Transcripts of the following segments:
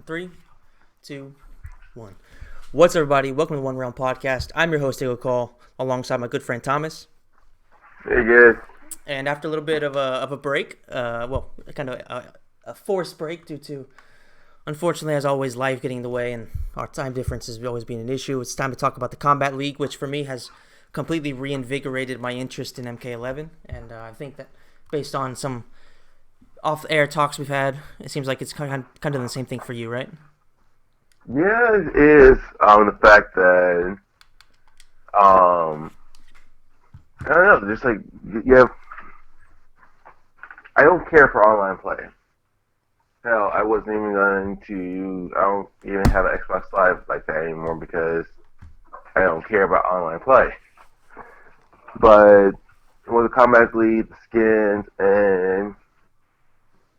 Three, two, one. What's up, everybody? Welcome to One Round Podcast. I'm your host, Diego Call, alongside my good friend Thomas. Hey guys. And after a little bit of a break, kind of a forced break due to, unfortunately, as always, life getting in the way and our time differences always being an issue. It's time to talk about the Kombat League, which for me has completely reinvigorated my interest in MK11. And I think that based on some off-air talks we've had, it seems like it's kind of the same thing for you, right? Yeah, it is. The fact that um, I don't know, just like yeah, I don't care for online play. Hell, I wasn't even going to. I don't even have an Xbox Live like that anymore because I don't care about online play. But with the Combat League, the skins, and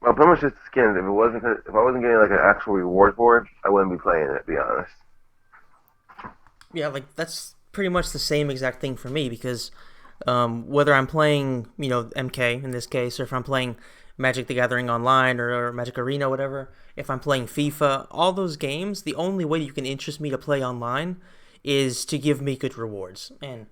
well, pretty much just the skins. If I wasn't getting like an actual reward for it, I wouldn't be playing it. To be honest. Yeah, like that's pretty much the same exact thing for me because whether I'm playing, MK in this case, or if I'm playing Magic the Gathering Online or Magic Arena, whatever, if I'm playing FIFA, all those games, the only way you can interest me to play online is to give me good rewards. And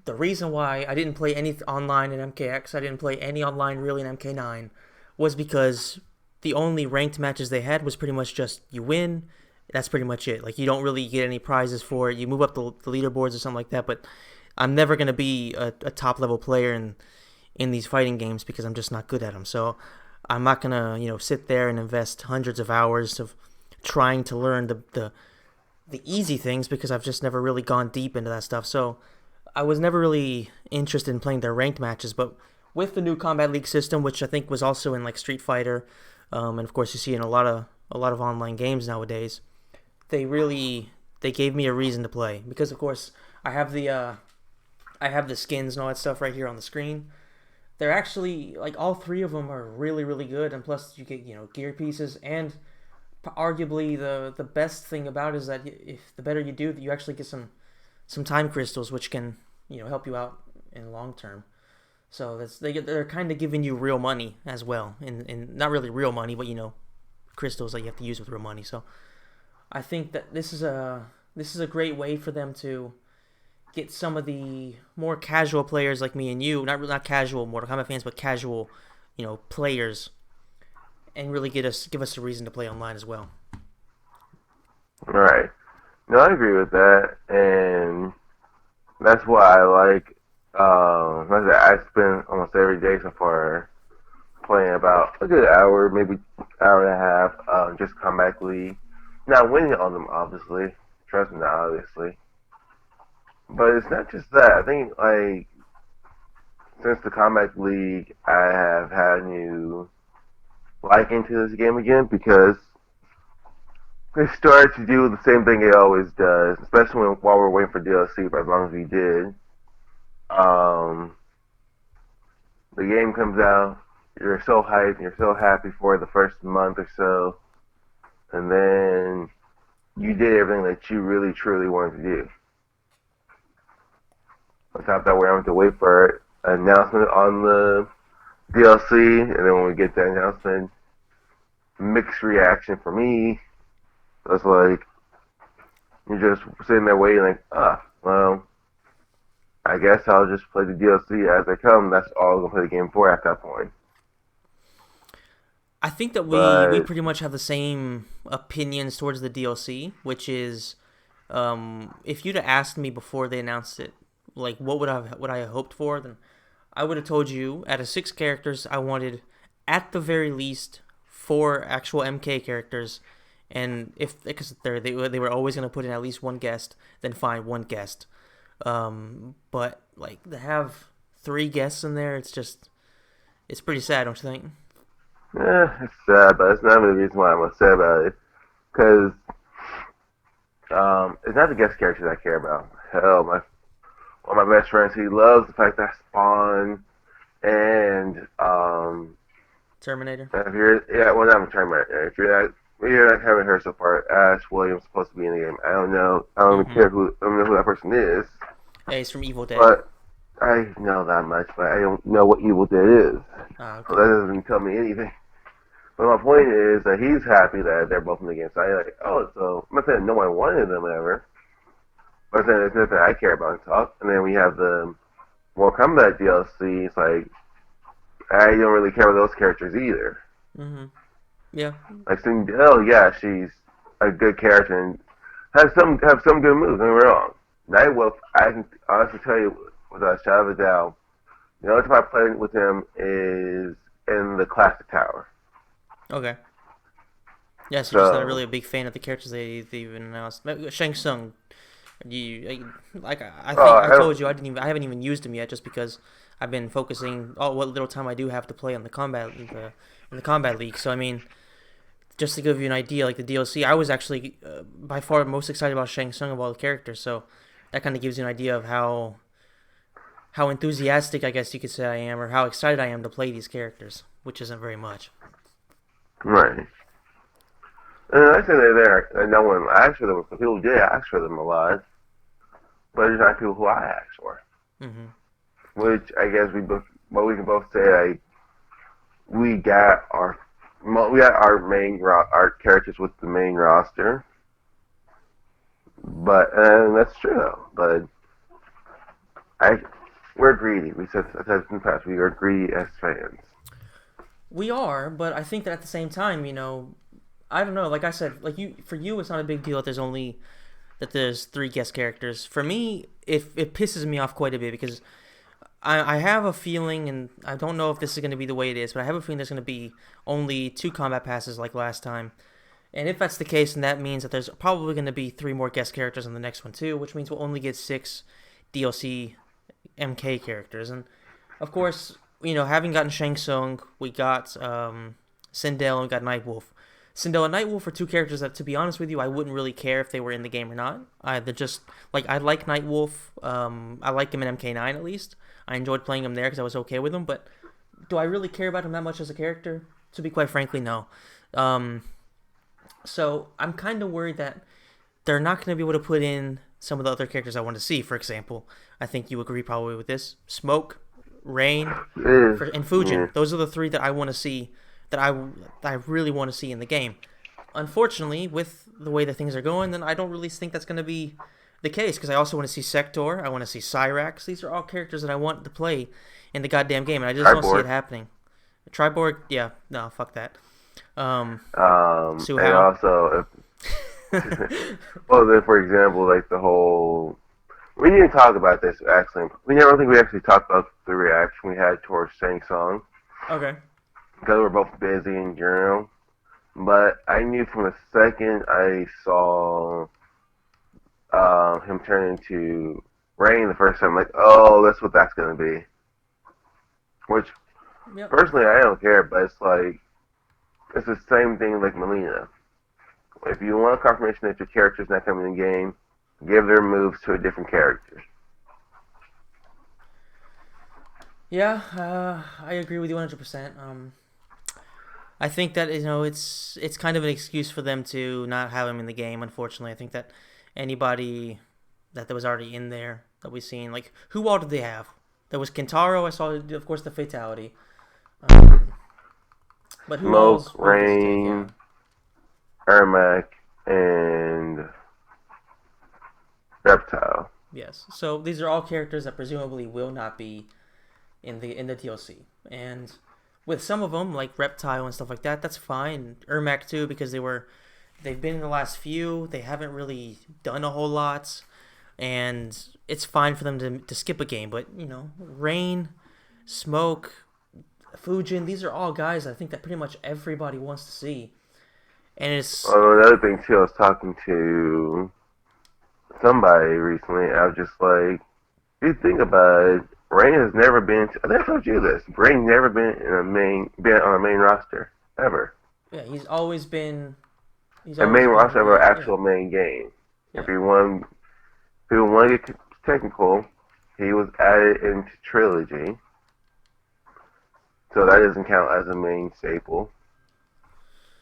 the reason why I didn't play any online in MKX, I didn't play any online really in MK9, was because the only ranked matches they had was pretty much just you win. That's pretty much it. Like you don't really get any prizes for it. You move up the leaderboards or something like that. But I'm never gonna be a top level player in these fighting games because I'm just not good at them. So I'm not gonna sit there and invest hundreds of hours of trying to learn the easy things because I've just never really gone deep into that stuff. So I was never really interested in playing their ranked matches, but with the new Combat League system, which I think was also in like Street Fighter, and of course you see in a lot of online games nowadays, they gave me a reason to play because of course I have the skins and all that stuff right here on the screen. They're actually like all three of them are really really good, and plus you get gear pieces, and arguably the best thing about it is that if the better you do, you actually get some time crystals, which can help you out in the long term. So they're kind of giving you real money as well, and not really real money, but crystals that you have to use with real money. So I think that this is a great way for them to get some of the more casual players like me and you, not casual Mortal Kombat fans, but casual, players, and really give us a reason to play online as well. Right. No, I agree with that, and that's why I like. Like I said, I spend almost every day so far playing about a good hour, maybe hour and a half, just Comeback League. Not winning on them, obviously. Trust me, obviously. But it's not just that. I think like since the Comeback League, I have had a new liking to this game again because they started to do the same thing it always does, especially while we're waiting for DLC for as long as we did. Um, the game comes out, you're so hyped, you're so happy for the first month or so, and then you did everything that you really truly wanted to do. On top of that, we're having to wait for an announcement on the DLC, and then when we get that announcement, mixed reaction for me. So it's like you're just sitting there waiting, like, well, I guess I'll just play the DLC as they come. That's all I'm gonna play the game for at that point. I think that we But pretty much have the same opinions towards the DLC, which is, if you'd have asked me before they announced it, like what I hoped for, then I would have told you out of 6 characters I wanted at the very least 4 actual MK characters, and if because they were always gonna put in at least one guest, then fine, one guest. But like to have 3 guests in there, it's pretty sad, don't you think? it's sad, but it's not really the reason why I'm upset about it. Because it's not the guest characters I care about. Hell, one of my best friends, he loves the fact that I spawn and Terminator. if you're yeah, well, not a tournament. If you haven't heard so far, Ash Williams is supposed to be in the game. I don't know. I don't even Mm-hmm. care who. I don't know who that person is. Hey, he's from Evil Dead. But I know that much, but I don't know what Evil Dead is. Ah, So okay. that doesn't tell me anything. But my point is that he's happy that they're both in the game. So I like, oh, so I'm not saying no one wanted them ever, but I'm saying there's nothing I care about and talk. And then we have the Mortal Kombat DLC. It's like I don't really care about those characters either. Mm-hmm. Yeah. Like Sindel, yeah, she's a good character and have some good moves. Don't get me wrong. Nightwolf, I can honestly tell you without a shadow of a doubt, the only time I played with him is in the Classic Tower. Okay. Yes, you're just not So, really a big fan of the characters they even announced. Shang Tsung, I think I I don't. told you I haven't even used him yet, just because I've been focusing what little time I do have to play on the Combat League. So I mean, just to give you an idea, like the DLC, I was actually by far most excited about Shang Tsung of all the characters. So that kind of gives you an idea of how enthusiastic, I guess you could say, I am, or how excited I am to play these characters, which isn't very much. Right. And I say they're there. And no one asked for them. People did ask for them a lot, but there's not people who I asked for. Hmm. Which I guess we can both say like we got our our characters with the main roster, but and that's true though. But I we're greedy. I said in the past we are greedy as fans. We are, but I think that at the same time, I don't know. Like I said, for you, it's not a big deal that there's three guest characters. For me, it pisses me off quite a bit because I have a feeling, and I don't know if this is going to be the way it is, but I have a feeling there's going to be only two combat passes like last time. And if that's the case, then that means that there's probably going to be three more guest characters in the next one too, which means we'll only get six DLC MK characters. And of course, having gotten Shang Tsung, we got Sindel, and we got Nightwolf. Sindel and Nightwolf are two characters that, to be honest with you, I wouldn't really care if they were in the game or not. They're just like I like Nightwolf. I like him in MK9 at least. I enjoyed playing him there because I was okay with him. But do I really care about him that much as a character? To be quite frankly, no. Um, so I'm kind of worried that they're not going to be able to put in some of the other characters I want to see. For example, I think you agree probably with this: Smoke, Rain, Yeah, and yeah. Fujin. Those are the three that I want to see. That I really want to see in the game. Unfortunately, with the way that things are going, then I don't really think that's going to be the case because I also want to see Sector. I want to see Cyrax. These are all characters that I want to play in the goddamn game, and I just don't see it Cyborg. happening. Triborg, yeah, no, fuck that. Su And Hao. also, well, then for example, like the whole. We need to talk about this actually. I don't think we actually talked about the reaction we had towards Shang Tsung Okay. because we're both busy in general. But I knew from the second I saw him turn into Rain the first time, like, oh, that's what that's gonna be. Which Yep. personally I don't care, but it's like it's the same thing like Melina. If you want confirmation that your character's not coming in the game, give their moves to a different character. Yeah, I agree with you 100%. I think that it's kind of an excuse for them to not have him in the game. Unfortunately, I think that anybody that was already in there that we've seen, like who all did they have? There was Kentaro. I saw, of course, the fatality. Um, but who Smoke, else did you take? Yeah. Rain, Ermac, and Reptile. Yes. So these are all characters that presumably will not be in the DLC. And with some of them, like Reptile and stuff like that, that's fine. Ermac too, because they've been in the last few. They haven't really done a whole lot, and it's fine for them to skip a game. But Rain, Smoke, Fujin, these are all guys I think that pretty much everybody wants to see, and it's Another thing too, I was talking to somebody recently. I was just like, if you think about it, Rain has never been. I think I told you this. Rain never been on a main roster ever. yeah, he's A always main been roster of an yeah, actual main game. yeah. If you want to get technical, he was added into Trilogy, so that doesn't count as a main staple.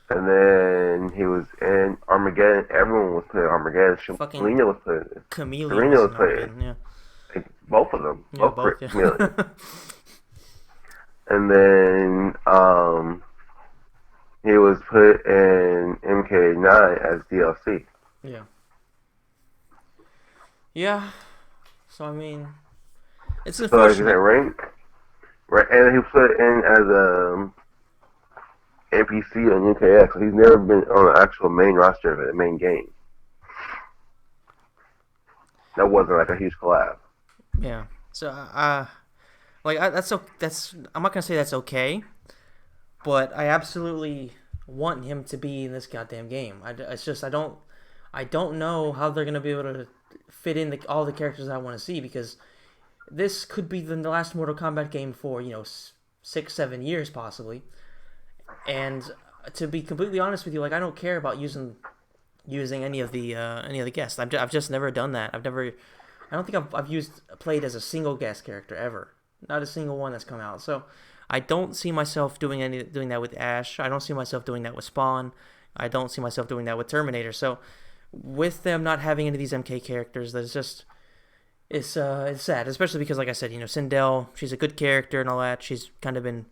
And then he was in Armageddon. Everyone was playing Armageddon. Fucking Selena was playing it. Chameleon Serena was was in playing it. Armageddon. Yeah, Like, both of them. yeah, Both both. Chameleon. Yeah. And then, he was put in MK9 as DLC. Yeah. Yeah. So I mean, it's So like I said, unfortunate. rank, right? And he was put in as a NPC on UKX. So he's never been on the actual main roster of the main game. That wasn't like a huge collab. Yeah. So that's I'm not gonna say that's okay, but I absolutely want him to be in this goddamn game. It's just I don't know how they're gonna be able to fit in all the characters I want to see because this could be the last Mortal Kombat game for 6-7 years possibly. And to be completely honest with you, like I don't care about using any of the guests. I've just never done that. I don't think I've played as a single guest character ever. Not a single one that's come out. So I don't see myself doing that with Ash. I don't see myself doing that with Spawn. I don't see myself doing that with Terminator. So with them not having any of these MK characters, that's just it's sad, especially because like I said, Sindel, she's a good character and all that. She's kind of been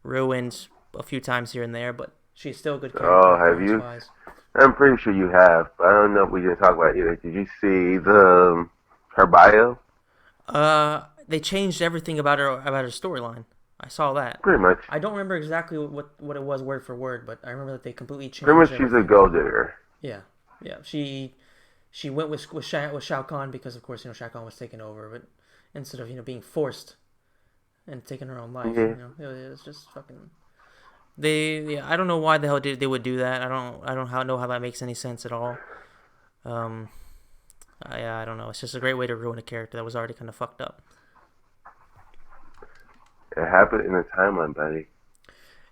ruined a few times here and there, but she's still a good character Oh, have appearance you? wise. I'm pretty sure you have, but I don't know if we didn't talk about it either. Did you see the her bio? They changed everything about her storyline. I saw that. Pretty much. I don't remember exactly what it was word for word, but I remember that they completely Pretty changed much, she's a everything. gold digger. Yeah, yeah. She went with Shao Kahn because of course Shao Kahn was taken over, but instead of being forced and taking her own life, Yeah. it was just fucking. Yeah, I don't know why the hell they would do that. I don't know how that makes any sense at all. Um, I don't know. It's just a great way to ruin a character that was already kind of fucked up. It happened in the timeline, buddy.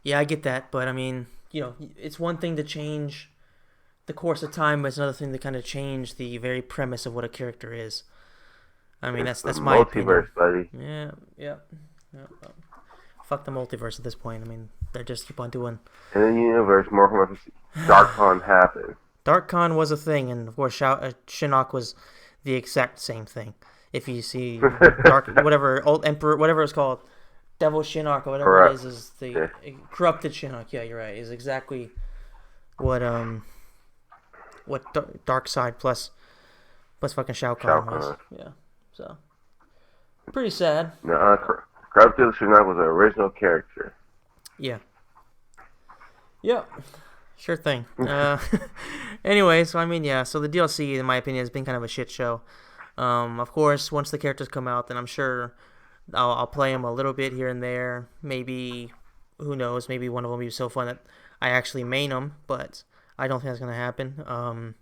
Yeah, I get that, but I mean, it's one thing to change the course of time, but it's another thing to kind of change the very premise of what a character is. I mean, It's the that's my opinion. multiverse, buddy. Yeah, yeah, yeah. Fuck the multiverse at this point. I mean, they just keep on doing. In the universe, Morphin Dark happened. Dark Khan was a thing, and of course, Shinnok was the exact same thing. If you see Dark, whatever old Emperor, whatever it's called, Devil Shinnok or whatever it Correct. is the Yeah. corrupted Shinnok. Yeah, you're right. Is exactly what Dark Side plus fucking Shao Shao Kahn was. Kahn. Yeah, so pretty sad. No, Corrupted Shinnok was an original character. Yeah. Yeah. Sure thing. Anyway, so I mean, yeah. So the DLC, in my opinion, has been kind of a shit show. Of course, once the characters come out, then I'm sure I'll play them a little bit here and there. Maybe, who knows? Maybe one of them will be so fun that I actually main them, but I don't think that's gonna happen.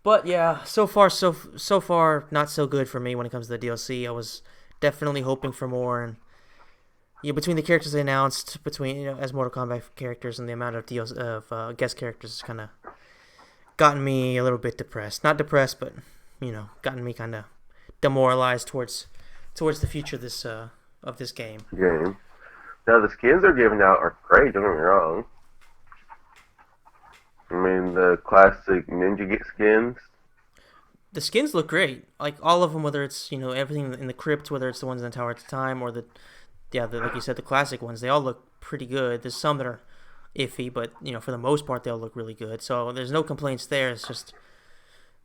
But yeah, so far, not so good for me when it comes to the DLC. I was definitely hoping for more, and between the characters they announced, between as Mortal Kombat characters and the amount of guest characters, has kind of gotten me a little bit depressed. Not depressed, but gotten me kind of demoralized towards the future of this game. Game. Now the skins they're giving out are great. Don't get me wrong. I mean the classic ninja get skins. The skins look great, like all of them. Whether it's everything in the crypt, whether it's the ones in the Tower at the Time or like you said, the classic ones, they all look pretty good. There's some that are iffy, but for the most part, they all look really good. So there's no complaints there. It's just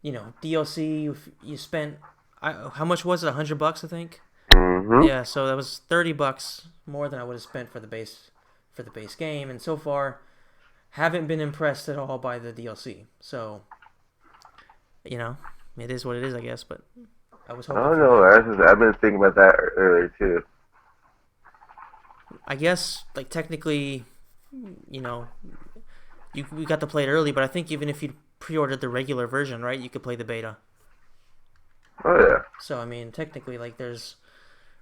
DLC. You spent how much was it? $100, I think. Mm-hmm. Yeah, so that was $30 more than I would have spent for the base game, and so far, haven't been impressed at all by the DLC. So, it is what it is, I guess. But I was I hoping. don't For know. I've been thinking about that earlier too. I guess, like technically, we got to play it early, but I think even if you pre-ordered the regular version, right, you could play the beta. Oh yeah. So I mean, technically, like there's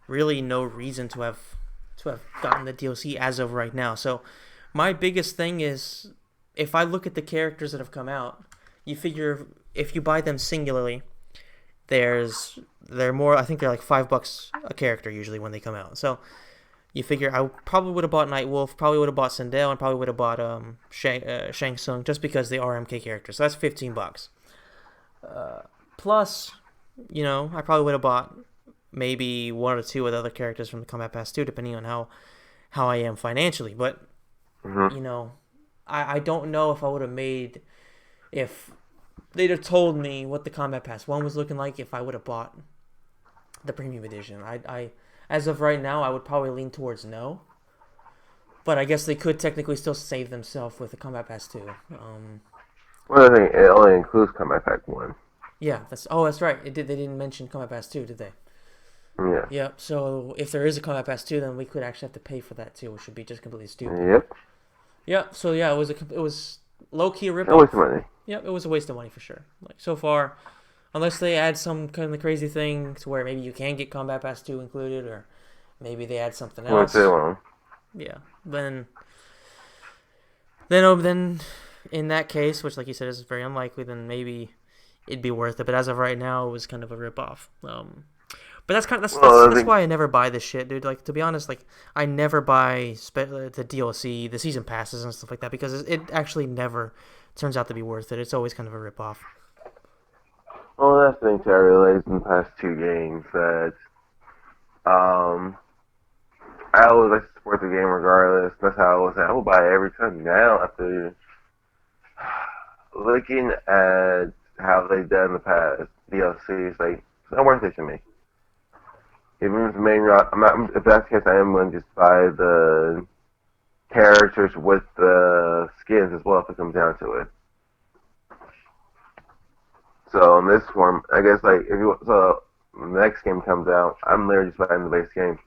really no reason to have gotten the DLC as of right now. So my biggest thing is if I look at the characters that have come out, you figure if you buy them singularly, they're more. I think they're like $5 a character usually when they come out. So you figure I probably would have bought Nightwolf, probably would have bought Sindel, and probably would have bought Shang Tsung just because they are MK characters. So that's $15. Plus, I probably would have bought maybe one or two of the other characters from the Kombat Pass too, depending on how I am financially. But Mm-hmm. I don't know if I would have made if they'd have told me what the Combat Pass 1 was looking like if I would have bought the premium edition. As of right now, I would probably lean towards no. But I guess they could technically still save themselves with the Combat Pass 2. Well, I think it only includes Kombat Pack 1. Yeah, that's right. They didn't mention Combat Pass 2, did they? Yeah. Yep. So if there is a Combat Pass 2, then we could actually have to pay for that too, which would be just completely stupid. Yep. Yeah. So yeah, it was low key a rip No waste off. of money. Yep, it was a waste of money for sure. Like so far, unless they add some kind of crazy thing to where maybe you can get Combat Pass 2 included, or maybe they add something What's else. it on? Yeah. Then in that case, which like you said is very unlikely, then maybe it'd be worth it. But as of right now, it was kind of a rip off. But that's why I never buy this shit, dude. Like to be honest, like I never buy the DLC, the season passes and stuff like that because it actually never turns out to be worth it. It's always kind of a rip off. Well, that's the thing I realized in the past two games that I always like to support the game regardless. That's how I was. I will buy it every time. Now after looking at how they've done the past DLC, it's like it's not worth it to me. Even if the main route, if that's the case, I am going to just buy the characters with the skins as well if it comes down to it. So in this form, I guess like when the next game comes out, I'm literally just buying the base game.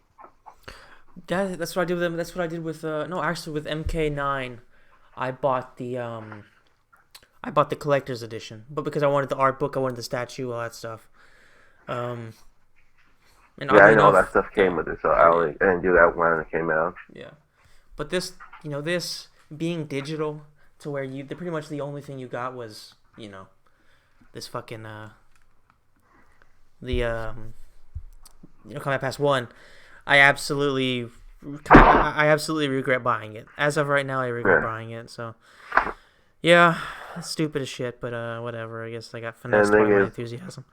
That's what I did with them. That's what I did with no, actually with MK9, I bought the collector's edition, but because I wanted the art book, I wanted the statue, all that stuff. And yeah, I know that stuff came with it, so I didn't do that when it came out. Yeah, but this being digital to where pretty much the only thing you got was this fucking Combat Pass 1. I absolutely regret buying it. As of right now, I regret buying it. So yeah, it's stupid as shit, but whatever. I guess I got finessed by my enthusiasm.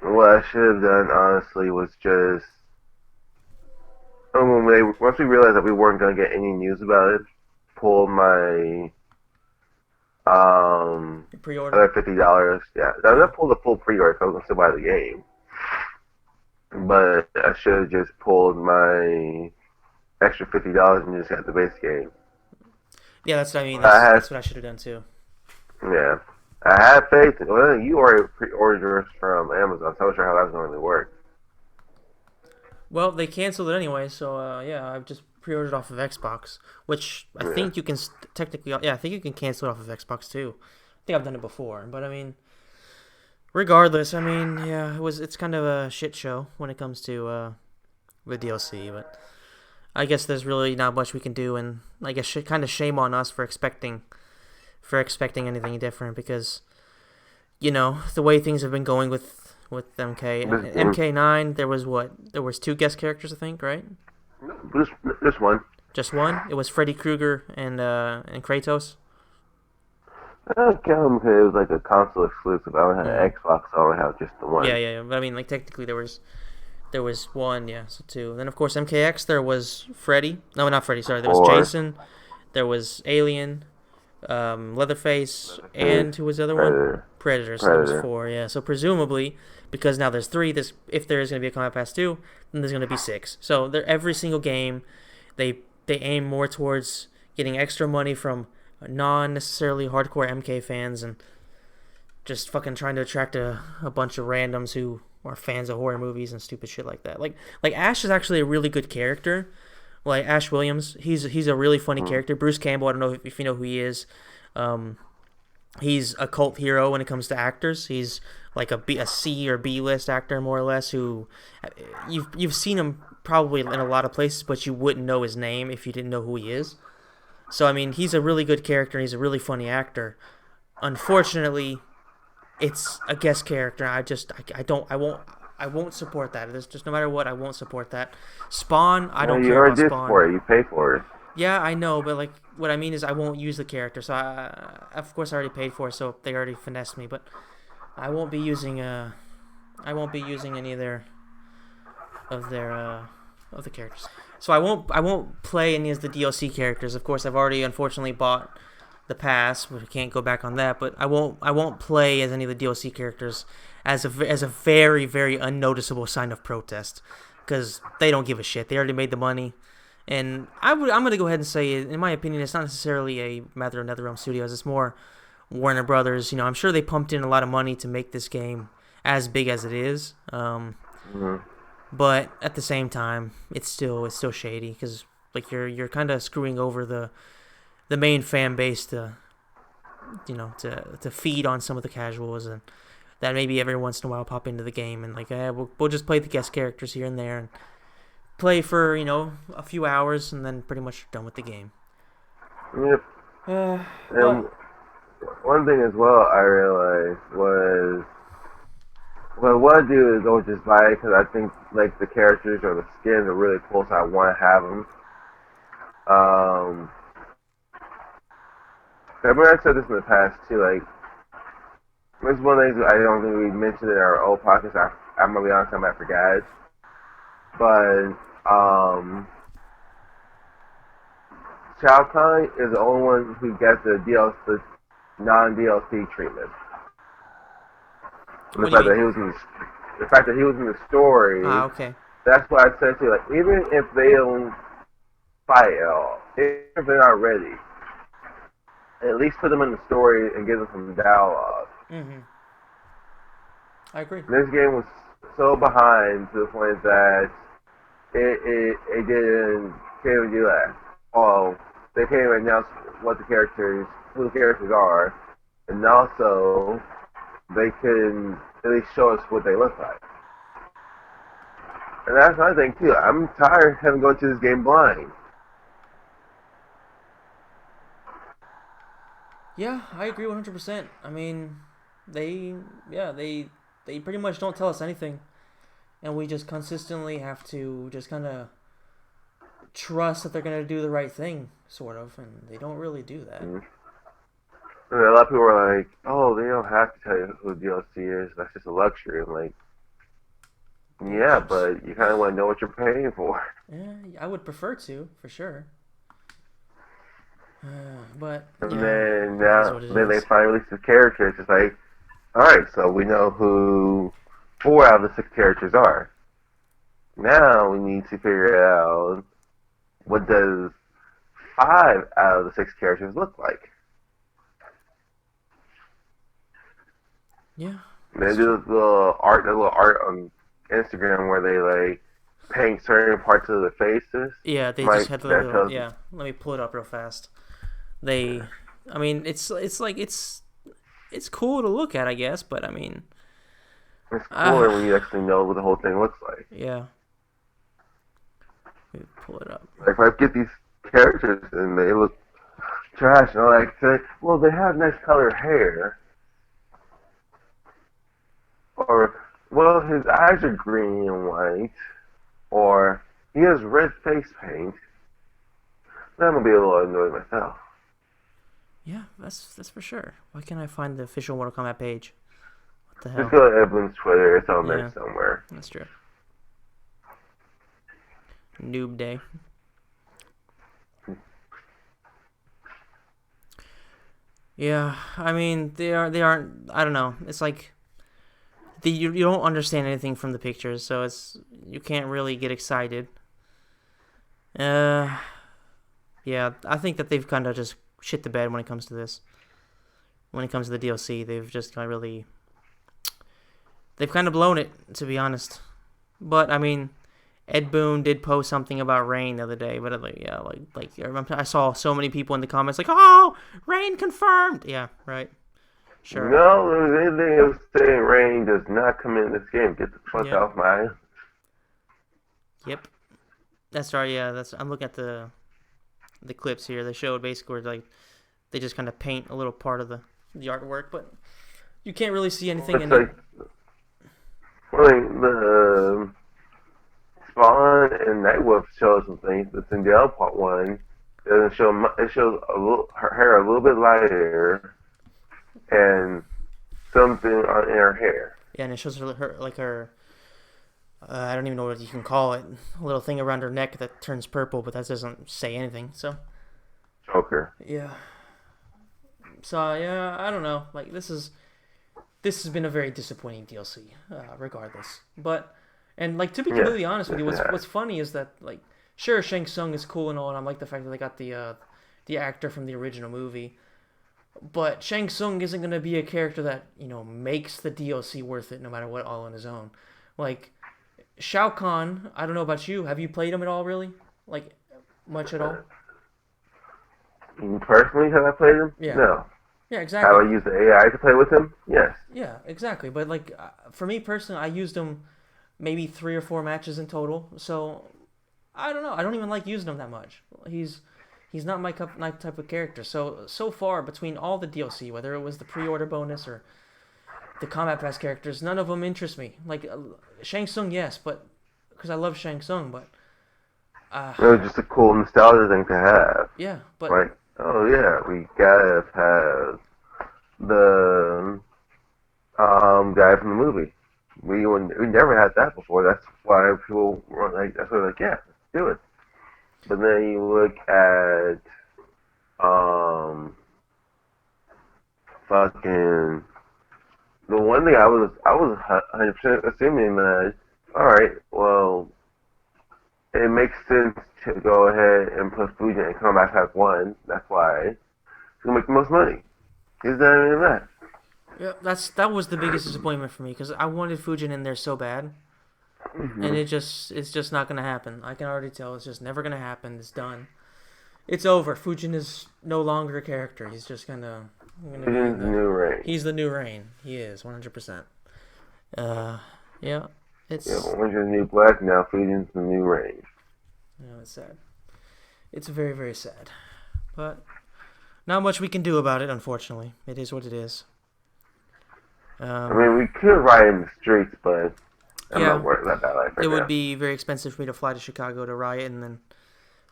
What I should have done, honestly, was just once we realized that we weren't going to get any news about it, pull my pre-order other $50. Yeah, I didn't pull the full pre-order because I was going to still buy the game, but I should have just pulled my extra $50 and just got the base game. Yeah, that's what I mean. That's what I should have done too. Yeah. I had faith. Well, you already pre-ordered yours from Amazon, so I wasn't sure how that was going to work. Well, they canceled it anyway, so yeah, I've just pre-ordered off of Xbox, which I think you can technically, I think you can cancel it off of Xbox too. I think I've done it before, but I mean, regardless, I mean, yeah, it's kind of a shit show when it comes to the DLC, but I guess there's really not much we can do, and I guess kind of shame on us for expecting anything different because the way things have been going with MK9 there was 2 guest characters, I think, right? Just one. Just one? It was Freddy Krueger and Kratos. I don't count him because it was like a console exclusive. I only had an Xbox, so I only have just the one. Yeah. But I mean, like technically there was one, yeah, so 2. Then of course MKX there was Freddy. No, not Freddy. Sorry, there was Jason. There was Alien. Leatherface, and who was the other one? Predator. So there was 4, yeah. So presumably, because now there's 3, if there is going to be a Combat Pass 2, then there's going to be 6. So every single game, they aim more towards getting extra money from non-necessarily hardcore MK fans and just fucking trying to attract a bunch of randoms who are fans of horror movies and stupid shit like that. Like Ash is actually a really good character. Like Ash Williams, he's a really funny character. Bruce Campbell, I don't know if you know who he is. He's a cult hero when it comes to actors. He's like a C or B list actor more or less. Who you've seen him probably in a lot of places, but you wouldn't know his name if you didn't know who he is. So I mean, he's a really good character. And he's a really funny actor. Unfortunately, it's a guest character. I won't support that. It's just no matter what, I won't support that. Spawn, I don't care about Spawn. You already did for it. You pay for it. Yeah, I know, but like what I mean is I won't use the character. So of course I already paid for it, so they already finessed me. But I won't be using any of their of the characters. So I won't play any of the DLC characters. Of course, I've already unfortunately bought pass. We can't go back on that, but I won't play as any of the DLC characters as a very very unnoticeable sign of protest because they don't give a shit. They already made the money. And I'm gonna go ahead and say, in my opinion, it's not necessarily a matter of NetherRealm Studios. It's more Warner Brothers. I'm sure they pumped in a lot of money to make this game as big as it is. Mhm. But at the same time, it's still shady because like you're kind of screwing over the main fan base to feed on some of the casuals and that maybe every once in a while pop into the game and like we'll just play the guest characters here and there and play for a few hours and then pretty much done with the game. Yep. But And one thing as well I realized was what I want to do is go just buy it because I think like the characters or the skins are really cool, so I want to have them. I remember I said this in the past too. Like, this is one of the things I don't think we mentioned in our old podcast. I'm gonna be honest, I might forgot. But Shao Kahn is the only one who gets the non-DLC treatment. And what do you mean? the fact that he was in the story, Okay. that's why I said to you, like, even if they don't fight at all, even if they're not ready, at least put them in the story and give them some dialogue. Mhm. I agree. This game was so behind to the point that it can't even do that. Oh, they can't even announce who the characters are, and also they can at least show us what they look like. And that's my thing too. I'm tired of having to go to this game blind. Yeah, I agree 100%. I mean, they yeah, they pretty much don't tell us anything and we just consistently have to just kind of trust that they're going to do the right thing sort of and they don't really do that. Mm. And a lot of people are like, "Oh, they don't have to tell you who the DLC is. That's just a luxury." I'm like, "Yeah, but you kind of want to know what you're paying for." Yeah, I would prefer to, for sure. But And yeah, then it is now, what it then they is. finally release the characters. It's like, all right, so we know who 4 out of the 6 characters are. Now we need to figure out what does 5 out of the 6 characters look like. Yeah, And they that's do true. this little art on Instagram where they like paint certain parts of the faces. Yeah, they just Like had the that little. tells Yeah, let me pull it up real fast. They, I mean, it's like it's cool to look at, I guess, but I mean, it's uh, cooler when you actually know what the whole thing looks like. yeah, let me pull it up. Like if I get these characters and they look trash, and I like say, well, they have nice colored hair, or well, his eyes are green and white, or he has red face paint. Then I'm gonna be a little annoyed myself. Yeah, that's for sure. Why can't I find the official Mortal Kombat page? What the Just hell? go to Evelyn's Twitter; it's on there Yeah, somewhere. that's true. Noob day. Yeah, I mean they aren't. I don't know. It's like you don't understand anything from the pictures, so you can't really get excited. Uh, yeah, I think that they've kind of just shit the bed when it comes to this. When it comes to the DLC, they've just kind of really they've kind of blown it, to be honest. But I mean, Ed Boon did post something about Rain the other day, but like yeah, I saw so many people in the comments like, "Oh, Rain confirmed." Yeah, right. Sure. No, there's anything else saying rain does not come in this game. Get the fuck Yep. off my. Yep. That's right. Yeah, that's. I'm looking at the clips here. They showed basically where like they just kind of paint a little part of the artwork, but you can't really see anything It's in it. like, the Spawn and Nightwolf shows some things. The Sindel part one doesn't show. It shows her hair a little bit lighter and something in her hair. Yeah, and it shows her like her. I don't even know what you can call it. A little thing around her neck that turns purple, but that doesn't say anything. So Choker. yeah, So yeah, I don't know. Like this has been a very disappointing DLC, regardless. But and like to be Yes, completely honest with yes, you, it what's has. funny is that like sure Shang Tsung is cool and all, and I like the fact that they got the actor from the original movie. But Shang Tsung isn't gonna be a character that makes the DLC worth it, no matter what, all on his own. Like Shao Kahn, I don't know about you. Have you played him at all, really? Like much at all? Personally, have I played him? Yeah, No. yeah, Have exactly. I used the AI to play with him? Yes. Yeah, exactly. But like for me personally, I used him maybe 3 or 4 matches in total. So I don't know. I don't even like using him that much. He's not my type of character. So far between all the DLC, whether it was the pre-order bonus or the Combat Pass characters, none of them interest me. Like Shang Tsung, yes, but because I love Shang Tsung, but uh, It was just a cool nostalgia thing to have. yeah, but Like, oh yeah, we gotta have the guy from the movie. We never had that before. That's why people were like, that's why they're like, yeah, let's do it. But then you look at um fucking the one thing I was 100% assuming that all right, well, it makes sense to go ahead and put Fusion in Combat Pack 1. That's why it's gonna make the most money. He's not even that. yeah, that was the biggest disappointment for me because I wanted Fujin in there so bad, and Mm-hmm. it's just not gonna happen. I can already tell it's just never gonna happen. It's done. It's over. Fujin is no longer a character. He's just gonna be in Fusion's the the. new reign. He's the new Rain. He is 100%. Uh, yeah, Yeah, it's Orange is the new black, now Fusion's the new reign. it's sad. It's very very sad, but not much we can do about it. Unfortunately, it is what it is. I Um, mean, we could ride in the streets, but I'm not yeah, worried about that life it right would now. be very expensive for me to fly to Chicago to riot, and then,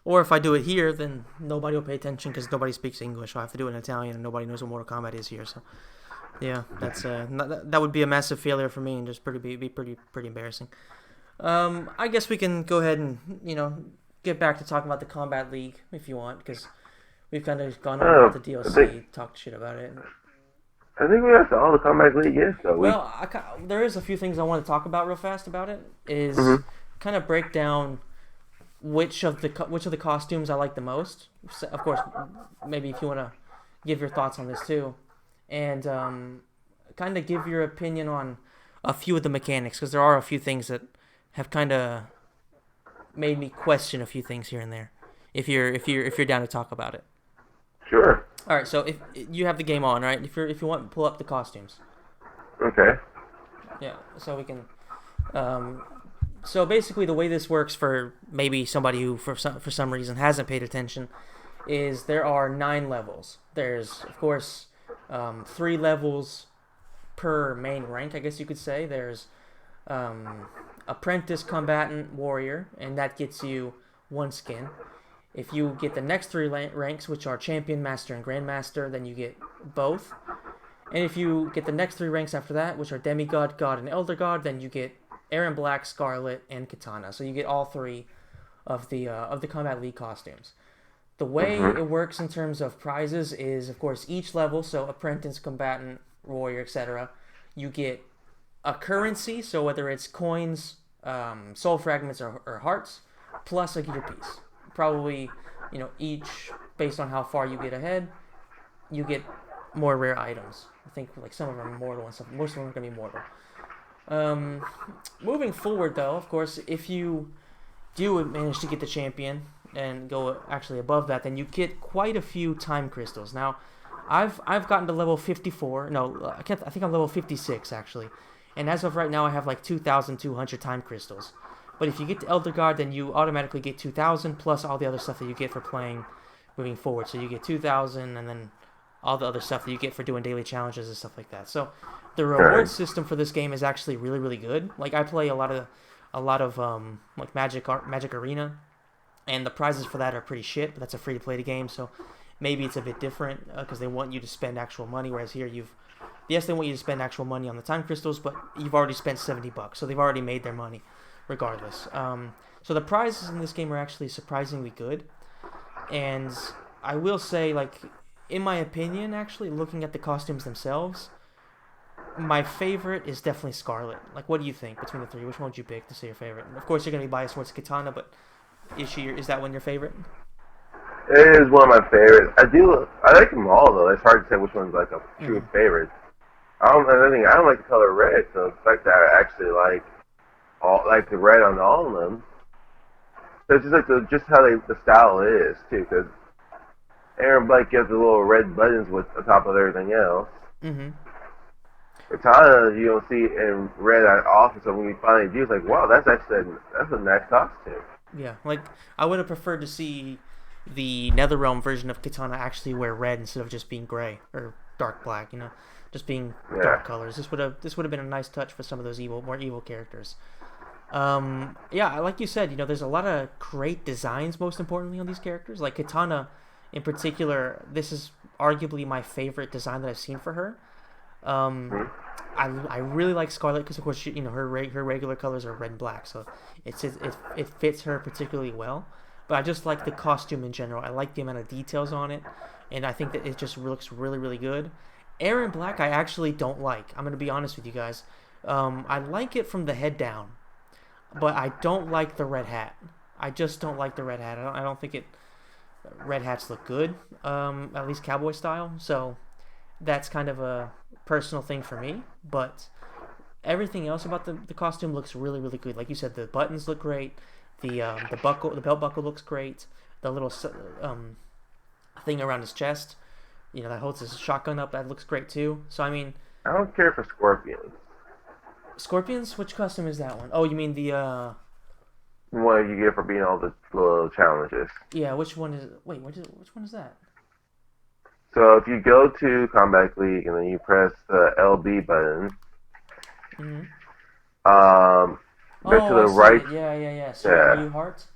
or if I do it here, then nobody will pay attention because nobody speaks English. So I have to do it in Italian, and nobody knows what Mortal Kombat is here. So yeah, that would be a massive failure for me, and just be pretty embarrassing. I guess we can go ahead and get back to talking about the Combat League if you want, because we've kind of gone on about Oh, the I think DLC, talked shit about it. I think we have all the Combat League yes, though. We Well, there is a few things I want to talk about real fast about it. Is hmm kind of break down which of the costumes I like the most. So, of course, maybe if you want to give your thoughts on this too, and kind of give your opinion on a few of the mechanics, because there are a few things that have kind of made me question a few things here and there. If you're down to talk about it. sure. All right, so if you have the game on, right? If you want, pull up the costumes. Okay. Yeah, so we can. Um, so basically, the way this works for maybe somebody who for some reason hasn't paid attention is there are 9 levels. There's of course 3 levels per main rank, I guess you could say. There's um, apprentice, combatant, warrior, and that gets you 1 skin. If you get the next 3 ranks, which are champion, master, and grandmaster, then you get both. And if you get the next 3 ranks after that, which are demigod, god, and elder god, then you get Aaron Black, Scarlet, and Katana. So you get all 3 of the Combat League costumes. The way hmm it works in terms of prizes is, of course, each level, so apprentice, combatant, warrior, etc., you get a currency, so whether it's coins, soul fragments, or hearts, plus a gear piece. Probably, each based on how far you get ahead, you get more rare items. I think like some of them are mortal and some most of them are gonna be mortal. Um, Moving forward, though, of course, if you do manage to get the champion and go actually above that, then you get quite a few time crystals. Now, I've gotten to level 54. No, I can't. I think I'm level 56 actually, and as of right now, I have like 2,200 time crystals. But if you get to Elder Guard, then you automatically get 2,000 plus all the other stuff that you get for playing moving forward. So you get 2,000, and then all the other stuff that you get for doing daily challenges and stuff like that. So the reward Okay. system for this game is actually really really good. Like I play a lot of like Magic Arena, and the prizes for that are pretty shit. But that's a free to play game, so maybe it's a bit different because they want you to spend actual money. Whereas here yes, they want you to spend actual money on the time crystals, but you've already spent $70, so they've already made their money, regardless. So the prizes in this game are actually surprisingly good, and I will say like in my opinion, actually, looking at the costumes themselves, my favorite is definitely Scarlet. Like, what do you think between the three? Which one would you pick to say your favorite? Of course, you're gonna be biased towards Katana, but is that one your favorite? It is one of my favorites. I like them all though. It's hard to say which one's like a true Mm-hmm. favorite. I don't like the color red, so the fact that I actually like the red on all of them. So it's just like just how the style is too, because Aaron Black gets the little red buttons with on top of everything else. Mm-hmm. Katana, you don't see it in red that often, so when you finally do, it's like, wow, that's a nice costume. Yeah, like I would have preferred to see the NetherRealm version of Katana actually wear red instead of just being gray or dark black. Just being Yeah. dark colors. This would have been a nice touch for some of those more evil characters. Yeah, like you said, there's a lot of great designs. Most importantly, on these characters, like Katana, in particular, this is arguably my favorite design that I've seen for her. Um, Hmm. I really like Scarlet because of course her regular colors are red and black, so it fits her particularly well. But I just like the costume in general. I like the amount of details on it, and I think that it just looks really really good. Aaron Black I actually don't like. I'm gonna be honest with you guys. I like it from the head down, but I don't like the red hat. I just don't like the red hat. I don't think it red hats look good. At least cowboy style. So that's kind of a personal thing for me. But everything else about the costume looks really really good. Like you said, the buttons look great. The belt buckle looks great. The little thing around his chest, that holds his shotgun up, that looks great too. So I mean, I don't care for scorpions. Scorpions. Which costume is that one? Oh, you mean the What you get for being all the little challenges. yeah. Which one is? Wait, which one is that? So if you go to Combat League and then you press the LB button, Mm-hmm. um, to Oh, I the see right, it. Yeah, yeah, yeah. Sierra yeah, Ryu Heart.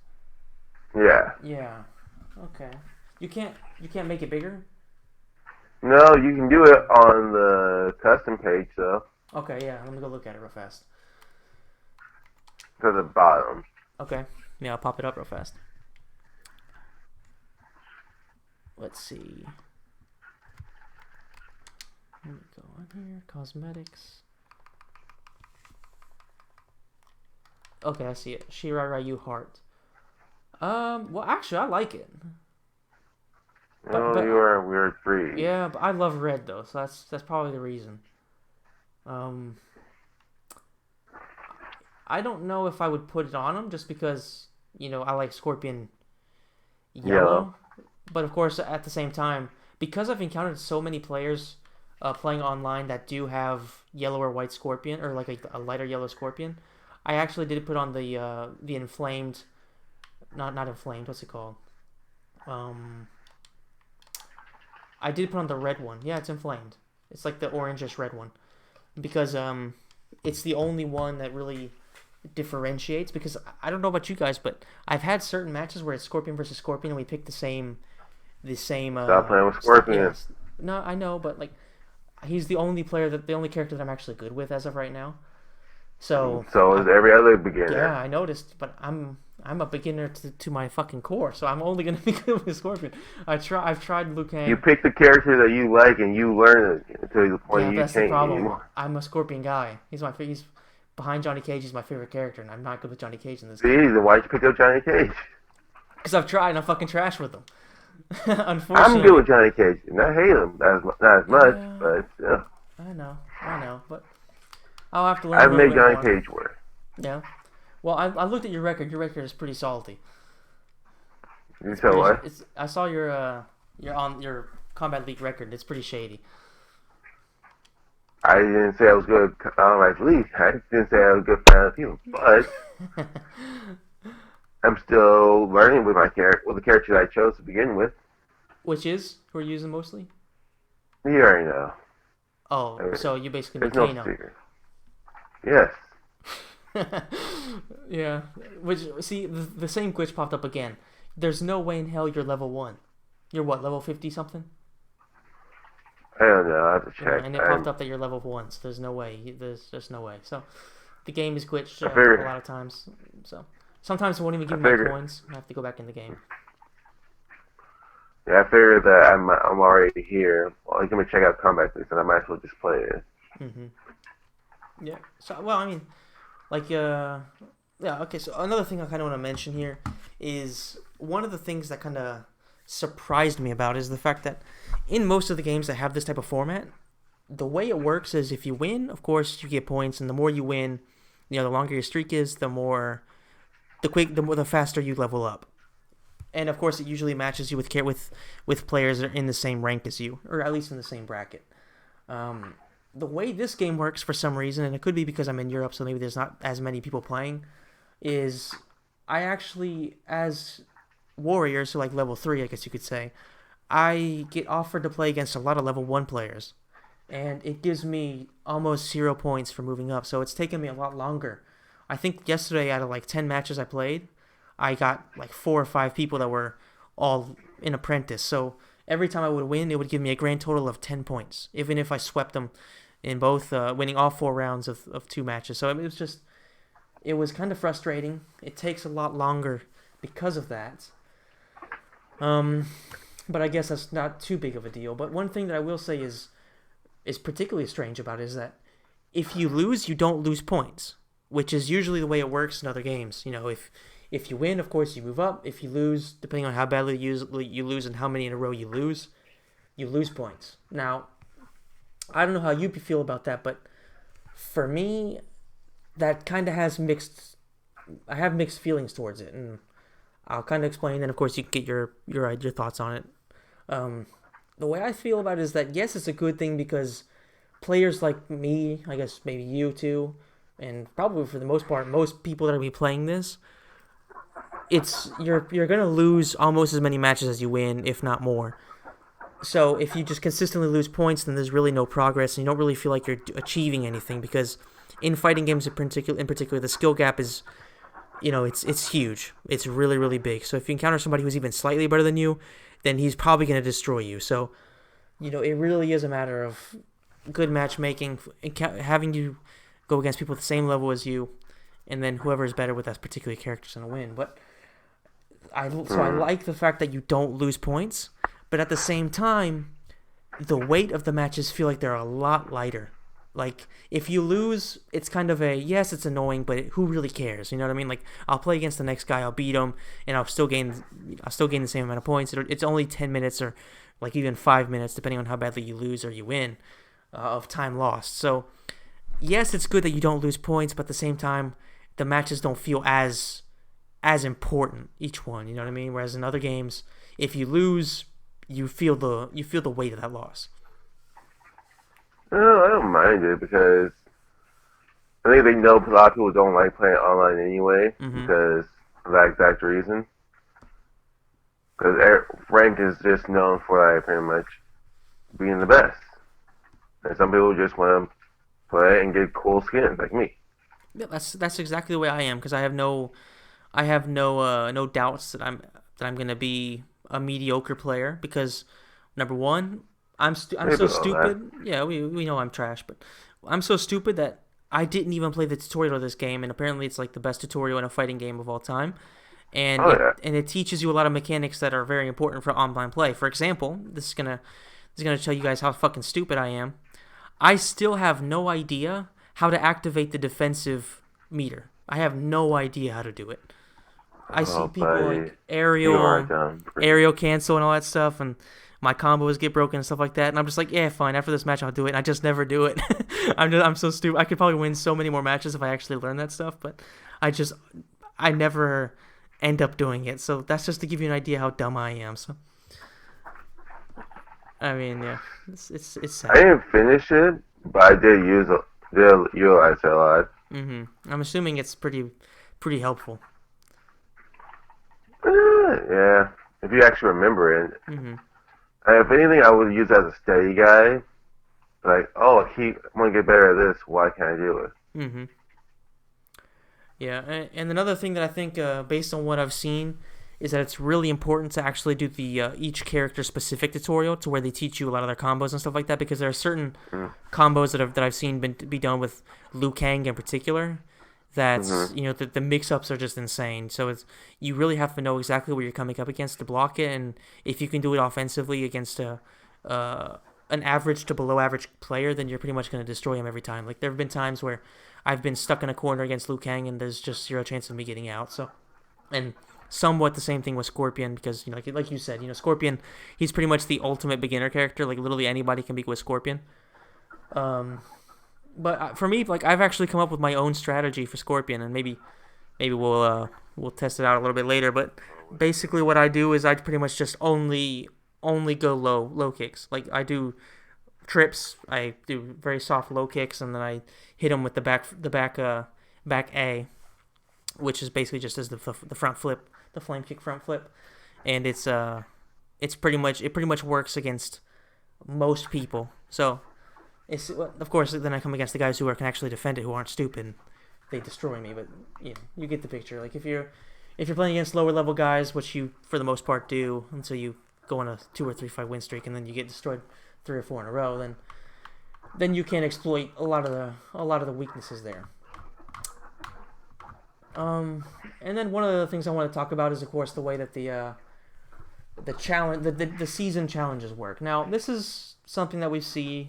yeah. Yeah. Okay. You can't make it bigger. No, you can do it on the custom page though, Okay, yeah. Let me go look at it real fast. to the bottom. Okay. Yeah, I'll pop it up real fast. Let's see. Let me go on here. Cosmetics. Okay, I see it. Shirai Ryu Heart. Well, actually, I like it. But Oh, but you are a weird breed. yeah, but I love red though, so that's probably the reason. Um, I don't know if I would put it on him just because I like Scorpion Yellow. yellow, but of course at the same time because I've encountered so many players playing online that do have yellow or white Scorpion or like a lighter yellow Scorpion, I actually did put on the inflamed, not inflamed. What's it called? Um, I did put on the red one. Yeah, it's inflamed. It's like the orangish red one because it's the only one that really differentiates. Because I don't know about you guys, but I've had certain matches where it's Scorpion versus Scorpion, and we pick the same. Stop playing with Stuff. Scorpion. No, I know, but like he's the only character that I'm actually good with as of right now. So So is every other beginner. yeah, I noticed, but I'm a beginner to my fucking core, so I'm only gonna be good with Scorpion. I've tried Liu You Kang. pick the character that you like and you learn it to the Yeah, point you that's the can't problem. anymore. I'm a Scorpion guy. He's behind Johnny Cage. He's my favorite character, and I'm not good with Johnny Cage in this See, game then why'd you pick up Johnny Cage? because I've tried and I'm fucking trash with him. I'm good Unfortunately. with Johnny Cage. And I hate him not as much, Yeah, but still. I know, but I'll have to learn a I've little made bit Johnny more. Cage work. Yeah. Well, I looked at your record. Your record is pretty salty. You It's said pretty. what? I saw your Combat League record. It's pretty shady. I didn't say I was good at Combat League. I didn't say I was a good fan of you. But I'm still learning with with the character that I chose to begin with. Which is who are you using mostly? You already know. Oh, so you basically There's make no Kano. secret. Yes. Yeah. Which see the same glitch popped up again. There's no way in hell you're level 1. You're what, level 50 something? I don't know. I have to Yeah, check. and it popped up that you're level 1. So there's no way. There's just no way. So the game is glitched I a figure. lot of times. So sometimes it won't even I give me my figure. coins. I have to go back in the game. Yeah, I figured that I'm already here. Well, let me check out Kombat League, and I might as well just play it. Mm-hmm. Yeah. So, well, I mean, like, yeah. Okay. So another thing I kind of want to mention here is one of the things that kind of surprised me about is the fact that in most of the games that have this type of format, the way it works is if you win, of course, you get points, and the more you win, the longer your streak is, the faster you level up. And of course, it usually matches you with players that are in the same rank as you, or at least in the same bracket. Um, the way this game works, for some reason, and it could be because I'm in Europe, so maybe there's not as many people playing, is I actually, as warriors, so like level 3, I guess you could say, I get offered to play against a lot of level 1 players. And it gives me almost 0 points for moving up, so it's taken me a lot longer. I think yesterday, out of like 10 matches I played, I got like 4 or 5 people that were all in apprentice. So every time I would win, it would give me a grand total of 10 points, even if I swept them in both, winning all 4 rounds of 2 matches. So it was kind of frustrating. It takes a lot longer because of that. Um, but I guess that's not too big of a deal. But one thing that I will say is particularly strange about it is that if you lose, you don't lose points, which is usually the way it works in other games. If you win, of course, you move up. If you lose, depending on how badly you lose and how many in a row you lose points. Now, I don't know how you feel about that, but for me, that kind of has mixed. I have mixed feelings towards it, and I'll kind of explain. And of course, you can get your thoughts on it. Um, the way I feel about it is that yes, it's a good thing because players like me, I guess maybe you too, and probably for the most part, most people that are be playing this, you're gonna lose almost as many matches as you win, if not more. So if you just consistently lose points, then there's really no progress, and you don't really feel like you're achieving anything because in fighting games in particular, the skill gap is it's huge. It's really really big. So if you encounter somebody who's even slightly better than you, then he's probably gonna destroy you. So it really is a matter of good matchmaking, having you go against people at the same level as you, and then whoever is better with that particular character is gonna win. But I like the fact that you don't lose points, but at the same time, the weight of the matches feel like they're a lot lighter. Like if you lose, it's kind of yes, it's annoying, but who really cares? You know what I mean? Like I'll play against the next guy, I'll beat him, and I'll still gain the same amount of points. It's only 10 minutes or like even 5 minutes, depending on how badly you lose or you win, of time lost. So yes, it's good that you don't lose points, but at the same time, the matches don't feel as important each one. You know what I mean? Whereas in other games, if you lose, you feel the weight of that loss. No, I don't mind it because I think they know a lot of people don't like playing online anyway Mm-hmm. because of that exact reason. Because rank is just known for like pretty much being the best, and some people just want to play and get cool skins like me. Yeah, that's exactly the way I am because I have no doubts that I'm gonna be a mediocre player because number one, I'm Maybe so all that. stupid. Yeah, we know I'm trash, but I'm so stupid that I didn't even play the tutorial of this game, and apparently it's like the best tutorial in a fighting game of all time. And Oh it yeah. and it teaches you a lot of mechanics that are very important for online play. For example, this is gonna tell you guys how fucking stupid I am. I still have no idea how to activate the defensive meter. I have no idea how to do it. I see Oh people buddy, like you are aerial, dumb. aerial cancel and all that stuff, and my combos get broken and stuff like that. And I'm just like, yeah, fine. After this match, I'll do it. And I just never do it. I'm so stupid. I could probably win so many more matches if I actually learn that stuff, but I just I never end up doing it. So that's just to give you an idea how dumb I am. So I mean, yeah, it's I sad. didn't finish it, but I did utilize it a lot. I'm assuming it's pretty helpful. Yeah, if you actually remember it. hmm If anything, I would use it as a steady guide. Like, oh, I want to get better at this. Why can't I do it? hmm Yeah, and another thing that I think, based on what I've seen, is that it's really important to actually do the each character specific tutorial to where they teach you a lot of their combos and stuff like that because there are certain Mm. combos that I've seen be done with Liu Kang in particular That's Mhm. the mix-ups are just insane. So it's you really have to know exactly what you're coming up against to block it, and if you can do it offensively against a uh, an average to below average player, then you're pretty much going to destroy him every time. Like there have been times where I've been stuck in a corner against Liu Kang, and there's just zero chance of me getting out. So and somewhat the same thing with Scorpion because like you said, Scorpion, he's pretty much the ultimate beginner character. Like literally anybody can be with Scorpion. Um, but for me, like I've actually come up with my own strategy for Scorpion, and maybe we'll test it out a little bit later. But basically, what I do is I pretty much just only go low kicks. Like I do trips, I do very soft low kicks, and then I hit them with back A, which is basically just as the front flip, the flame kick front flip, and it's pretty much works against most people. So it's of course then I come against the guys who can actually defend it, who aren't stupid. They destroy me, but you get the picture. Like if you're playing against lower level guys, which you for the most part do until you go on a 2 or 3 fight win streak, and then you get destroyed 3 or 4 in a row, then you can exploit a lot of the weaknesses there. And then one of the things I want to talk about is of course the way that the challenge the season challenges work. Now this is something that we see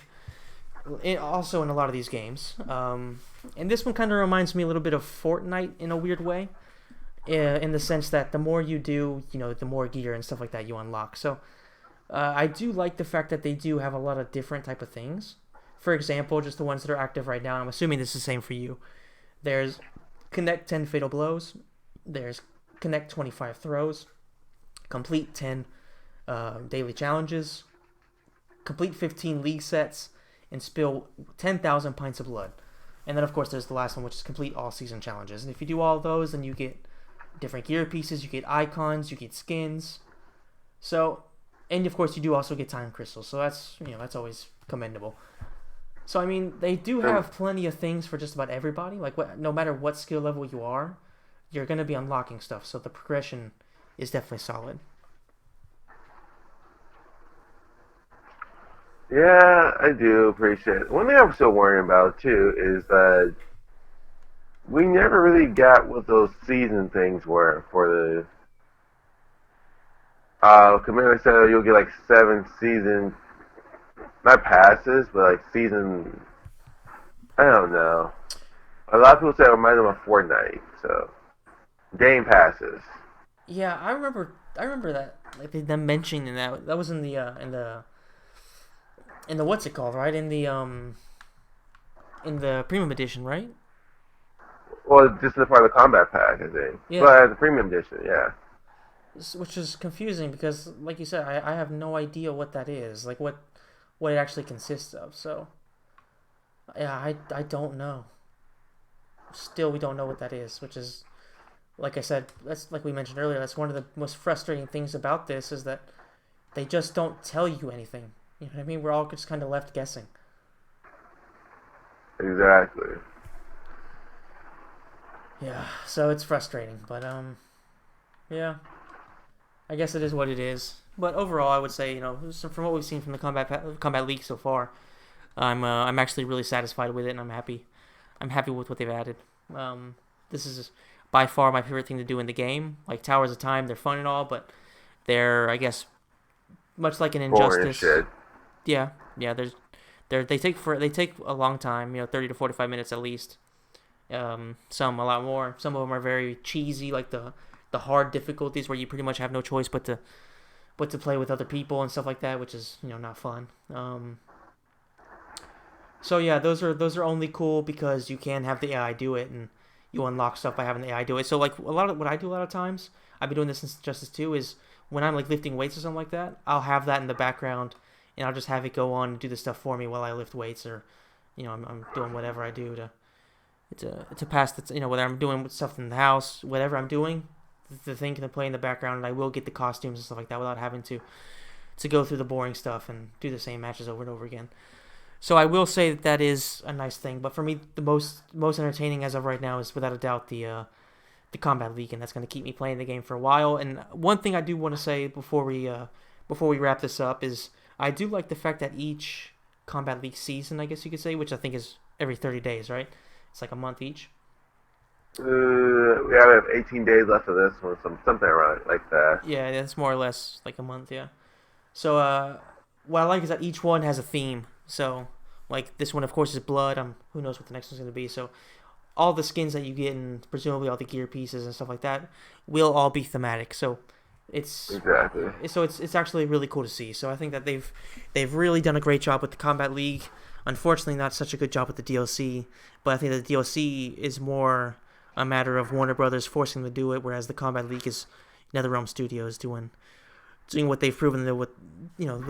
also in a lot of these games. And this one kind of reminds me a little bit of Fortnite in a weird way, in the sense that the more you do, the more gear and stuff like that you unlock. So I do like the fact that they do have a lot of different type of things. For example, just the ones that are active right now. I'm assuming this is the same for you. There's connect 10 fatal blows. There's connect 25 throws. Complete 10 daily challenges. Complete 15 league sets and spill 10,000 pints of blood. And then, of course, there's the last one, which is complete all-season challenges. And if you do all those, then you get different gear pieces, you get icons, you get skins. So, and of course, you do also get time crystals. So that's always commendable. So, I mean, they do have plenty of things for just about everybody. Like, no matter what skill level you are, you're going to be unlocking stuff. So the progression is definitely solid. Yeah, I do appreciate it. One thing I'm still worrying about too is that we never really got what those season things were for the Commander said you'll get like 7 season not passes, but like season I don't know. A lot of people say it reminds them of Fortnite, so game passes. Yeah, I remember that. Like them mentioning that. That was in the what's it called, right? In the premium edition, right? Well, just the part of the Combat Pack, I think. Yeah. But the premium edition, yeah. Which is confusing because, like you said, I have no idea what that is. Like what it actually consists of. So yeah, I don't know. Still, we don't know what that is, which is like I said. That's like we mentioned earlier. That's one of the most frustrating things about this is that they just don't tell you anything. You know what I mean? We're all just kind of left guessing. Exactly. Yeah, so it's frustrating, but yeah, I guess it is what it is. But overall, I would say from what we've seen from the Combat League so far, I'm actually really satisfied with it, and I'm happy. I'm happy with what they've added. This is by far my favorite thing to do in the game. Like Towers of Time, they're fun and all, but they're I guess much like an Boring as Injustice. shit. Yeah, yeah. They take a long time. 30 to 45 minutes at least. Some a lot more. Some of them are very cheesy, like the hard difficulties where you pretty much have no choice but to play with other people and stuff like that, which is not fun. So yeah, those are only cool because you can have the AI do it, and you unlock stuff by having the AI do it. So like a lot of what I do a lot of times, I've been doing this since Justice 2, is when I'm like lifting weights or something like that, I'll have that in the background, and I'll just have it go on and do the stuff for me while I lift weights, or I'm doing whatever I do to pass the whether I'm doing stuff in the house, whatever I'm doing, the thing can play in the background, and I will get the costumes and stuff like that without having to go through the boring stuff and do the same matches over and over again. So I will say that is a nice thing, but for me the most entertaining as of right now is without a doubt the Combat League, and that's going to keep me playing the game for a while. And one thing I do want to say before we wrap this up is I do like the fact that each Combat League season, I guess you could say, which I think is every 30 days, right? It's like a month each. We have 18 days left of this one, something around like that. Yeah, that's more or less like a month. Yeah. So what I like is that each one has a theme. So like this one, of course, is blood. Who knows what the next one's gonna be. So all the skins that you get and presumably all the gear pieces and stuff like that will all be thematic. So it's Exactly. it's actually really cool to see. So I think that they've really done a great job with the Kombat League. Unfortunately, not such a good job with the DLC, but I think the DLC is more a matter of Warner Brothers forcing them to do it, whereas the Kombat League is NetherRealm Studios doing what they've proven what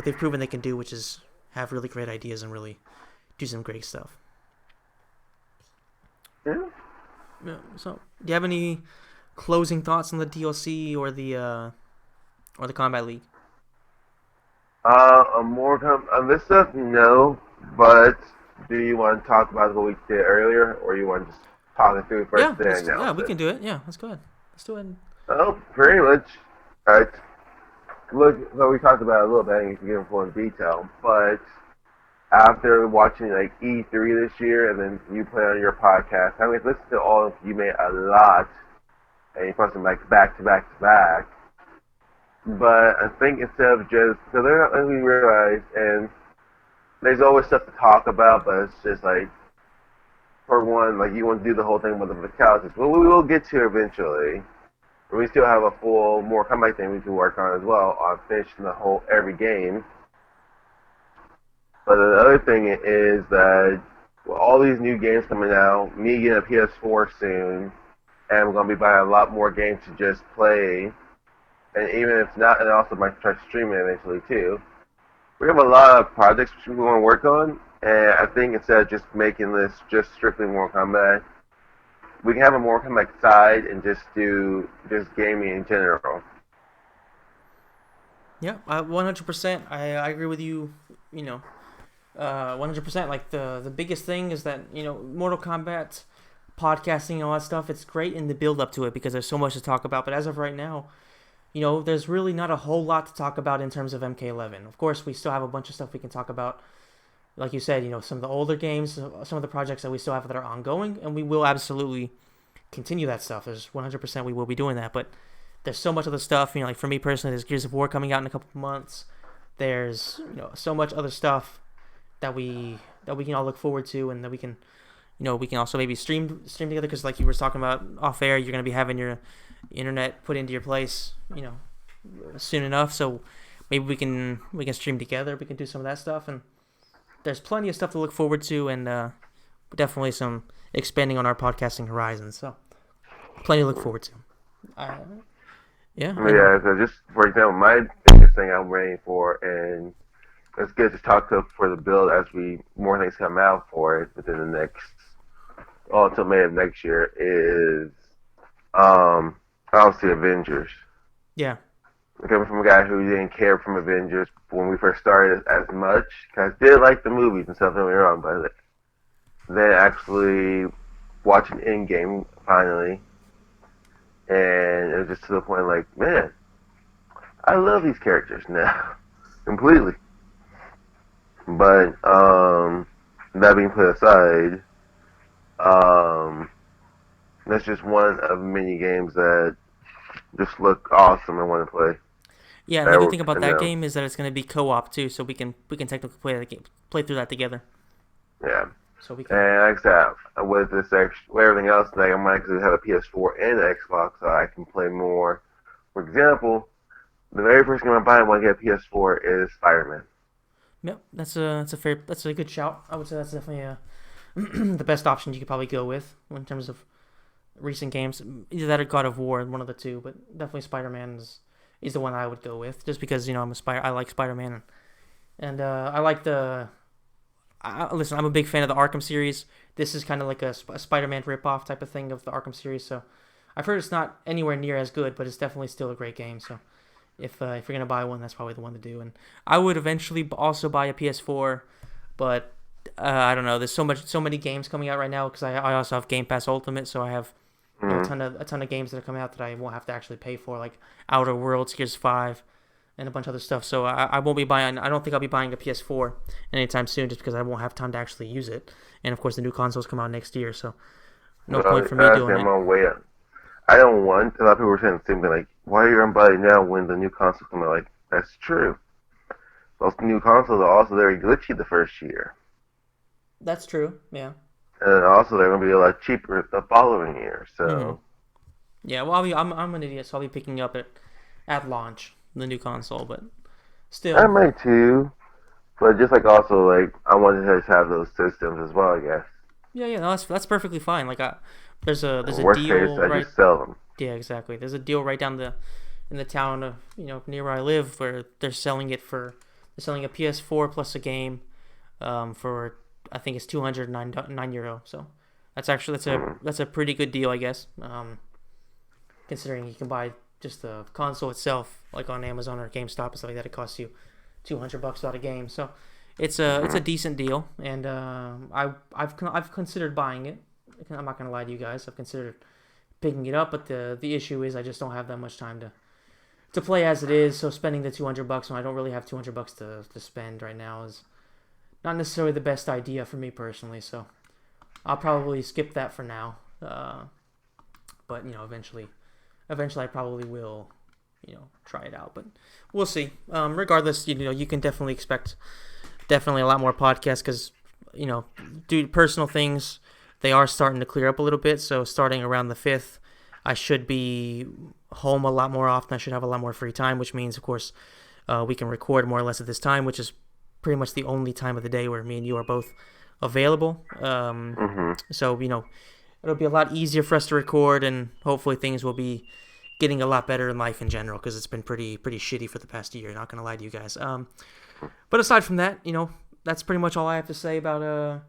they've proven they can do, which is have really great ideas and really do some great stuff. Yeah. Yeah. So, do you have any closing thoughts on the DLC or the Combat League? On this stuff, no. But do you want to talk about what we did earlier, or you want to just talk it through first, Yeah, then announce we it? can do it. Yeah, let's go ahead. Let's do it. Oh, pretty much. Alright. Look, so we talked about it a little bit. I think you can get full in detail, but after watching like E3 this year, and then you play on your podcast, I mean, listen to all of you made a lot, and you post them like back to back to back. But I think instead of just because they're not letting me realize, and there's always stuff to talk about, but it's just like for one, like you want to do the whole thing with the fatalities. Well, we will get to eventually. We still have a full more comeback thing we can work on as well on finishing the whole every game. But the other thing is that with all these new games coming out, me getting a PS4 soon, and we're gonna be buying a lot more games to just play. And even if not, and also might try to stream it eventually too. We have a lot of projects we want to work on, and I think instead of just making this just strictly Mortal Kombat, we can have a Mortal Kombat side and just do just gaming in general. Yeah, 100%. I agree with you. You know, 100%. Like the biggest thing is that Mortal Kombat podcasting and all that stuff. It's great in the build up to it because there's so much to talk about. But as of right now, there's really not a whole lot to talk about in terms of MK11. Of course, we still have a bunch of stuff we can talk about. Like you said, some of the older games, some of the projects that we still have that are ongoing, and we will absolutely continue that stuff. There's 100% we will be doing that, but there's so much other stuff. Like for me personally, there's Gears of War coming out in a couple of months. There's so much other stuff that we can all look forward to, and that we can also maybe stream together because like you were talking about off air, you're gonna be having your internet put into your place, soon enough. So maybe we can stream together. We can do some of that stuff, and there's plenty of stuff to look forward to, and definitely some expanding on our podcasting horizons. So plenty to look forward to. Uh, yeah. Yeah, so just for example, my biggest thing I'm waiting for, and it's good to talk up for the build as more things come out for it within the next, until May of next year, is obviously Avengers. Yeah. Coming from a guy who didn't care from Avengers when we first started as much, because I did like the movies and stuff, don't get me wrong, but then actually watching Endgame finally, and it was just to the point like, man, I love these characters now, completely. But that being put aside, um, that's just one of many games that just look awesome and want to play. Yeah, and the good thing about that game is that it's going to be co-op too, so we can technically play through that together. Yeah. So we can. And like I said, with with everything else, like I might actually have a PS4 and an Xbox, so I can play more. For example, the very first game I'm buying when I get a PS4 is Spider-Man. Yep, that's a good shout. I would say that's definitely the best option you could probably go with in terms of recent games. Either that or God of War, one of the two, but definitely Spider-Man is the one I would go with, just because I like Spider-Man, and I like listen. I'm a big fan of the Arkham series. This is kind of like a Spider-Man rip-off type of thing of the Arkham series. So I've heard it's not anywhere near as good, but it's definitely still a great game. So if you're gonna buy one, that's probably the one to do. And I would eventually also buy a PS4, but I don't know. There's so many games coming out right now because I also have Game Pass Ultimate, so I have a ton of games that are coming out that I won't have to actually pay for, like Outer Worlds, Gears 5, and a bunch of other stuff. So I won't be buying. I don't think I'll be buying a PS4 anytime soon, just because I won't have time to actually use it. And of course, the new consoles come out next year, so No Well, point for me doing I'm it. on way up. I don't want. A lot of people were saying the same thing. Like, why are you gonna buy it now when the new console come out? Like, that's true. Those new consoles are also very glitchy the first year, That's true. Yeah. and also they're gonna be a lot cheaper the following year. Hmm. So Yeah. Well, I'm an idiot, so I'll be picking up at launch the new console, but I still. might too. But just like also like I wanted to just have those systems as well. I guess. Yeah, yeah, no, that's perfectly fine. There's In a worst case, deal I right. just sell them. Yeah, exactly. There's a deal right down the in the town of near where I live where they're selling a PS4 plus a game for I think it's 209 €. So Mm. that's a pretty good deal, I guess. Considering you can buy just the console itself like on Amazon or GameStop and stuff like that, it costs you $200 without a game. So it's a Mm-hmm. decent deal, and I've considered buying it. I'm not gonna lie to you guys. I've considered picking it up, but the issue is I just don't have that much time to play as it is. So spending the $200 when I don't really have $200 to spend right now is not necessarily the best idea for me personally. So I'll probably skip that for now. But eventually I probably will, try it out. But we'll see. Regardless, you can definitely expect definitely a lot more podcasts because due to personal things, they are starting to clear up a little bit. So starting around the 5th, I should be home a lot more often. I should have a lot more free time, which means, of course, we can record more or less at this time, which is pretty much the only time of the day where me and you are both available. Mm-hmm. So it'll be a lot easier for us to record, and hopefully things will be getting a lot better in life in general because it's been pretty shitty for the past year. Not gonna lie to you guys. But aside from that, that's pretty much all I have to say about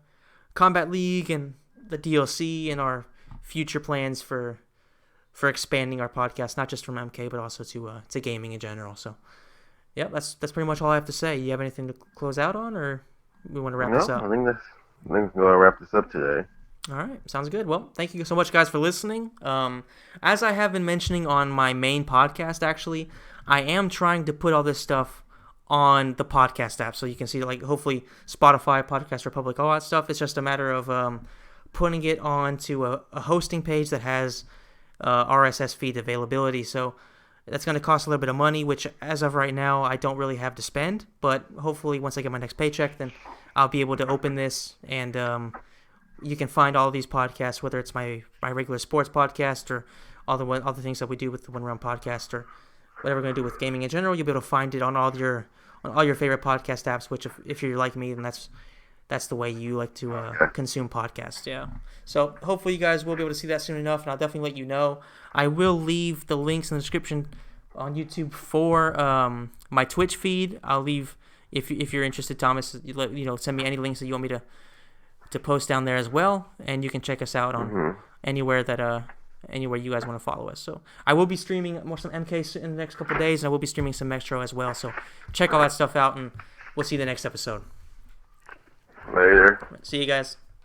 Kombat League and the DLC and our future plans for expanding our podcast, not just from MK but also to gaming in general. So yeah, that's pretty much all I have to say. You have anything to close out on, or we want to wrap this No, up? I think we're gonna wrap this up today. All right, sounds good. Well, thank you so much, guys, for listening. As I have been mentioning on my main podcast, actually, I am trying to put all this stuff on the podcast app, so you can see, like, hopefully Spotify, Podcast Republic, all that stuff. It's just a matter of putting it onto a hosting page that has RSS feed availability. So that's going to cost a little bit of money, which as of right now, I don't really have to spend. But hopefully, once I get my next paycheck, then I'll be able to open this and you can find all of these podcasts, whether it's my regular sports podcast or all the things that we do with the One Round podcast or whatever we're going to do with gaming in general. You'll be able to find it on all your favorite podcast apps. Which, if you're like me, then that's the way you like to consume podcasts. Yeah. So hopefully you guys will be able to see that soon enough, and I'll definitely let you know. I will leave the links in the description on YouTube for my Twitch feed. I'll leave if you're interested, Thomas. Send me any links that you want me to post down there as well, and you can check us out on Mm-hmm. anywhere you guys want to follow us. So I will be streaming more some MK in the next couple of days, and I will be streaming some Metro as well. So check all that stuff out, and we'll see you the next episode. Later. See you guys.